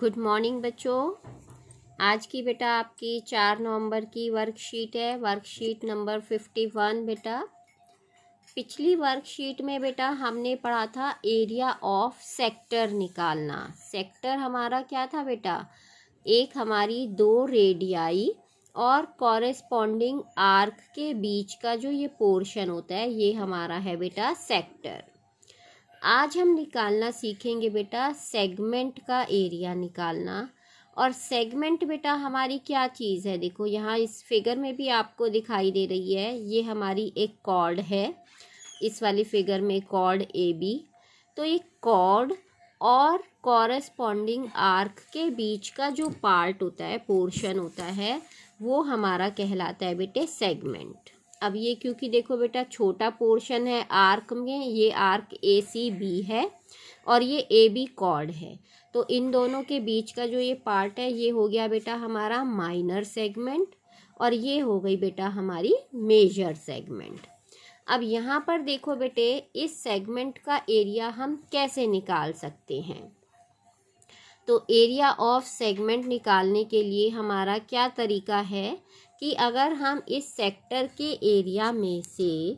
Good morning बच्चों। आज की बेटा आपकी 4 नवंबर की वर्कशीट है, वर्कशीट नंबर 51। बेटा पिछली वर्कशीट में बेटा हमने पढ़ा था एरिया ऑफ सेक्टर निकालना। सेक्टर हमारा क्या था बेटा, एक हमारी दो रेडियाई और कॉरेस्पॉन्डिंग आर्क के बीच का जो ये पोर्शन होता है ये हमारा है बेटा सेक्टर। आज हम निकालना सीखेंगे बेटा सेगमेंट का एरिया निकालना। और सेगमेंट बेटा हमारी क्या चीज़ है, देखो यहाँ इस फिगर में भी आपको दिखाई दे रही है, ये हमारी एक कॉर्ड है, इस वाली फिगर में कॉर्ड ए बी। तो ये कॉर्ड और कॉरेस्पॉन्डिंग आर्क के बीच का जो पार्ट होता है, पोर्शन होता है, वो हमारा कहलाता है बेटे सेगमेंट। अब ये क्योंकि देखो बेटा छोटा पोर्शन है आर्क में, ये आर्क ए सी बी है और ये ए बी कॉर्ड है, तो इन दोनों के बीच का जो ये पार्ट है ये हो गया बेटा हमारा माइनर सेगमेंट और ये हो गई बेटा हमारी मेजर सेगमेंट। अब यहाँ पर देखो बेटे इस सेगमेंट का एरिया हम कैसे निकाल सकते हैं। तो एरिया ऑफ सेगमेंट निकालने के लिए हमारा क्या तरीका है कि अगर हम इस सेक्टर के एरिया में से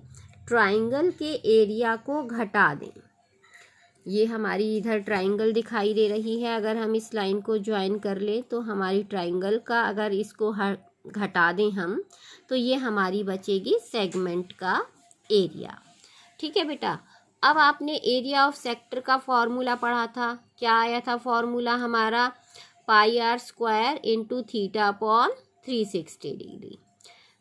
ट्राइंगल के एरिया को घटा दें, ये हमारी इधर ट्राइंगल दिखाई दे रही है, अगर हम इस लाइन को ज्वाइन कर लें तो हमारी ट्राइंगल का अगर इसको घटा दें हम, तो ये हमारी बचेगी सेगमेंट का एरिया। ठीक है बेटा। अब आपने एरिया ऑफ सेक्टर का फॉर्मूला पढ़ा था, क्या आया था फॉर्मूला हमारा, pi r square into theta upon 360 degree.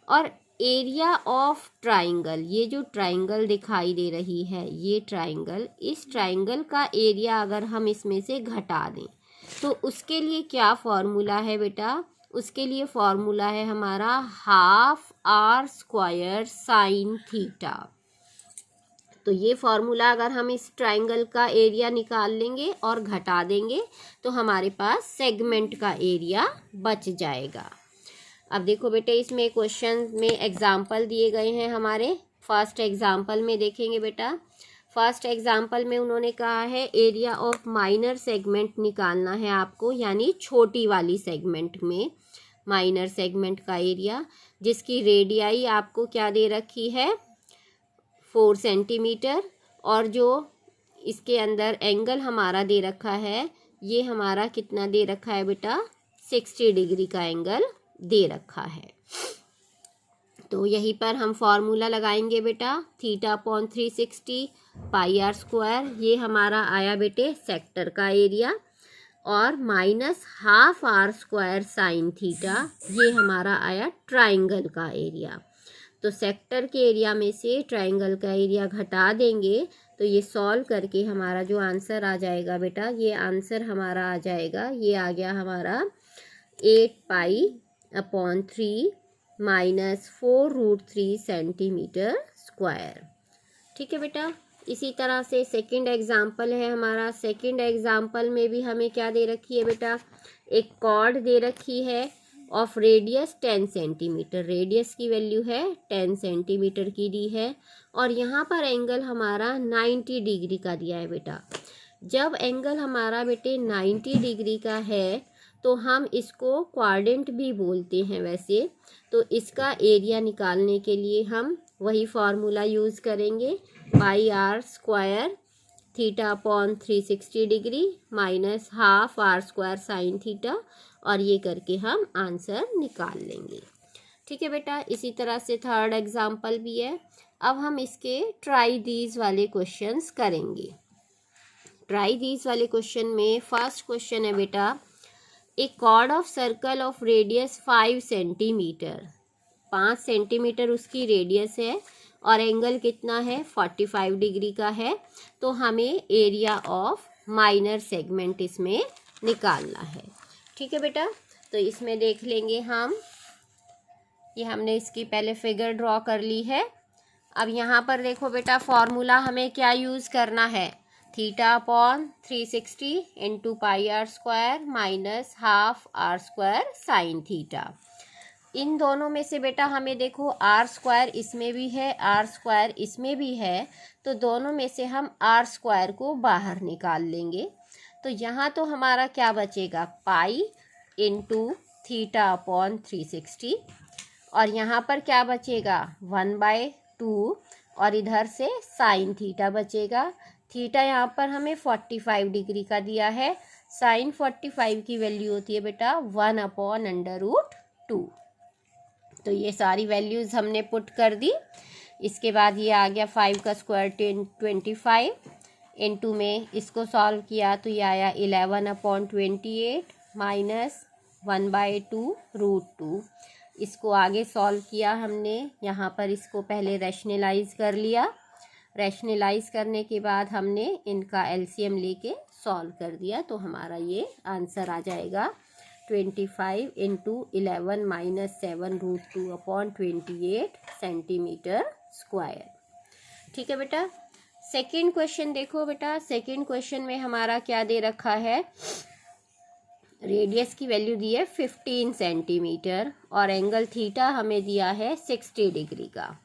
और एरिया ऑफ ट्राइंगल, ये जो ट्राइंगल दिखाई दे रही है ये ट्राइंगल, इस ट्राइंगल का एरिया अगर हम इसमें से घटा दें तो उसके लिए क्या फॉर्मूला है बेटा, उसके लिए फॉर्मूला है हमारा half r square sine theta. तो ये फॉर्मूला अगर हम इस ट्राइंगल का एरिया निकाल लेंगे और घटा देंगे तो हमारे पास सेगमेंट का एरिया बच जाएगा। अब देखो बेटे इसमें क्वेश्चन में एग्जाम्पल दिए गए हैं हमारे। फर्स्ट एग्जाम्पल में देखेंगे बेटा, फर्स्ट एग्जाम्पल में उन्होंने कहा है एरिया ऑफ माइनर सेगमेंट निकालना है आपको, यानी छोटी वाली सेगमेंट में माइनर सेगमेंट का एरिया, जिसकी रेडियाई आपको क्या दे रखी है 4 सेंटीमीटर, और जो इसके अंदर एंगल हमारा दे रखा है ये हमारा कितना दे रखा है बेटा 60 डिग्री का एंगल दे रखा है। तो यहीं पर हम फॉर्मूला लगाएंगे बेटा, theta upon 360 pi r square, ये हमारा आया बेटे सेक्टर का एरिया, और minus half r square sine theta, ये हमारा आया ट्राइंगल का एरिया। तो सेक्टर के एरिया में से ट्राइंगल का एरिया घटा देंगे तो ये सॉल्व करके हमारा जो आंसर आ जाएगा बेटा, ये आंसर हमारा आ जाएगा, ये आ गया हमारा 8 pi upon 3 minus 4√3 centimetre square. ठीक है बेटा। इसी तरह से सेकंड एग्जाम्पल है हमारा, सेकंड एग्जाम्पल में भी हमें क्या दे रखी है बेटा, एक कॉर्ड दे रखी है ऑफ रेडियस 10 सेंटीमीटर, रेडियस की वैल्यू है 10 सेंटीमीटर की दी है, और यहाँ पर एंगल हमारा 90 डिग्री का दिया है बेटा। जब एंगल हमारा बेटे 90 डिग्री का है तो हम इसको क्वाड्रेंट भी बोलते हैं वैसे, तो इसका एरिया निकालने के लिए हम वही फार्मूला यूज़ करेंगे, pi r square theta upon 360 degree minus half r square sine theta, और ये करके हम आंसर निकाल लेंगे। ठीक है बेटा। इसी तरह से थर्ड एग्जाम्पल भी है। अब हम इसके ट्राई दीज वाले क्वेश्चंस करेंगे। ट्राई दीज वाले क्वेश्चन में फर्स्ट क्वेश्चन है बेटा, a chord of circle of radius 5 centimetre, 5 centimetre उसकी रेडियस है और एंगल कितना है 45 डिग्री का है, तो हमें एरिया ऑफ माइनर सेगमेंट इसमें निकालना है। ठीक है बेटा। तो इसमें देख लेंगे हम, ये हमने इसकी पहले फिगर ड्रॉ कर ली है। अब यहाँ पर देखो बेटा फॉर्मूला हमें क्या यूज़ करना है, theta upon 360 into pi r square minus half r square sine theta. इन दोनों में से बेटा हमें देखो आर स्क्वायर इसमें भी है, आर स्क्वायर इसमें भी है, तो दोनों में से हम आर स्क्वायर को बाहर निकाल लेंगे। तो तो यहाँ तो हमारा क्या बचेगा, पाई इंटू थीटा अपॉन 360, और यहाँ पर क्या बचेगा 1/2, और इधर से साइन थीटा बचेगा। थीटा यहाँ पर हमें 45 डिग्री का दिया है, साइन 45 की वैल्यू होती है बेटा 1/√2। तो ये सारी वैल्यूज़ हमने पुट कर दी। इसके बाद ये आ गया 5 का स्क्वायर 25, इनटू में इसको सॉल्व किया तो ये आया 11/28 माइनस 1/2√2। इसको आगे सॉल्व किया हमने, यहाँ पर इसको पहले रैशनलाइज कर लिया। रैशनलाइज करने के बाद हमने इनका एलसीएम लेके सॉल्व कर दिया, तो हमारा ये आंसर आ जाएगा 25 × 11 - 7√2/28 सेंटीमीटर स्क्वायर। ठीक है बेटा। सेकंड क्वेश्चन देखो बेटा, सेकंड क्वेश्चन में हमारा क्या दे रखा है, रेडियस की वैल्यू दी है 15 सेंटीमीटर और एंगल थीटा हमें दिया है 60 डिग्री का।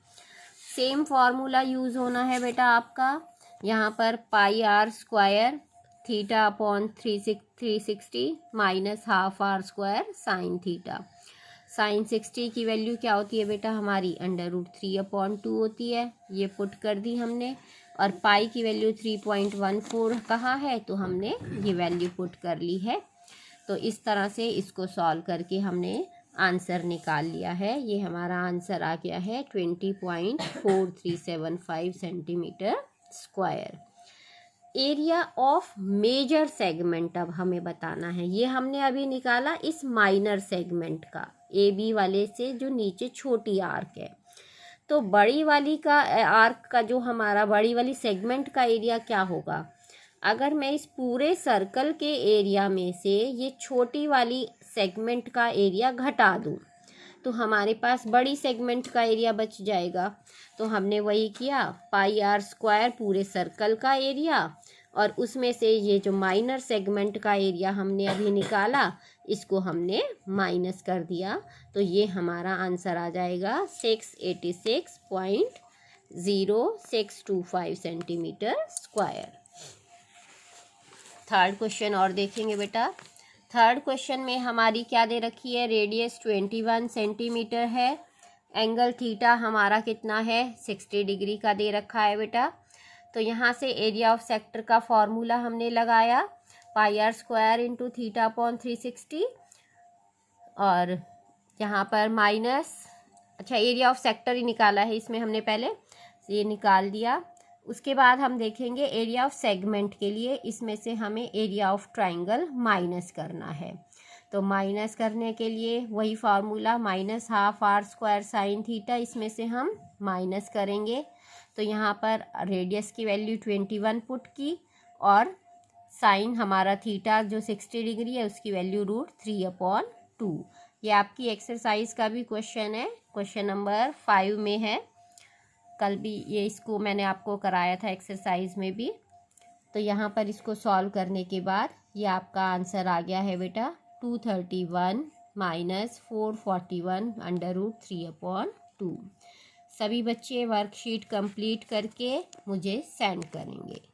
सेम फार्मूला यूज़ होना है बेटा आपका। यहाँ पर πr² theta upon 360 minus ½ r² sine theta. Sine 60 की वैल्यू क्या होती है बेटा हमारी √3/2 होती है, ये पुट कर दी हमने। और पाई की वैल्यू 3.14 कहाँ है, तो हमने ये वैल्यू पुट कर ली है। तो इस तरह से इसको सॉल्व करके हमने आंसर निकाल लिया है। ये हमारा आंसर आ गया है 20.4375 centimetre square. Area of major segment अब हमें बताना है। ये हमने अभी निकाला इस माइनर सेगमेंट का, ए बी वाले से जो नीचे छोटी आर्क है। तो बड़ी वाली का आर्क का जो हमारा बड़ी वाली सेगमेंट का एरिया क्या होगा, अगर मैं इस पूरे सर्कल के एरिया में से ये छोटी वाली सेगमेंट का एरिया घटा दूँ तो हमारे पास बड़ी सेगमेंट का एरिया बच जाएगा। तो हमने वही किया, πr² पूरे सर्कल का एरिया और उसमें से ये जो माइनर सेगमेंट का एरिया हमने अभी निकाला इसको हमने माइनस कर दिया। तो ये हमारा आंसर आ जाएगा 686.0625 सेंटीमीटर स्क्वायर। थर्ड क्वेश्चन और देखेंगे बेटा। थर्ड क्वेश्चन में हमारी क्या दे रखी है, रेडियस 21 सेंटीमीटर है, एंगल थीटा हमारा कितना है 60 डिग्री का दे रखा है बेटा। तो यहाँ से एरिया ऑफ सेक्टर का फॉर्मूला हमने लगाया πr² × थीटा अपॉन 360 और यहाँ पर माइनस, अच्छा एरिया ऑफ सेक्टर ही निकाला है इसमें हमने, पहले ये निकाल दिया। उसके बाद हम देखेंगे एरिया ऑफ सेगमेंट के लिए, इसमें से हमें एरिया ऑफ ट्राइंगल माइनस करना है। तो माइनस करने के लिए वही फार्मूला -½ r² साइन थीटा, इसमें से हम माइनस करेंगे। तो यहाँ पर रेडियस की वैल्यू 21 पुट की और साइन हमारा थीटा जो 60 डिग्री है उसकी वैल्यू √3/2। ये आपकी एक्सरसाइज का भी क्वेश्चन है, क्वेश्चन नंबर 5 में है। कल भी ये इसको मैंने आपको कराया था एक्सरसाइज में भी। तो यहाँ पर इसको सॉल्व करने के बाद ये आपका आंसर आ गया है बेटा 231 - 441 √3/2। सभी बच्चे वर्कशीट कंप्लीट करके मुझे सेंड करेंगे।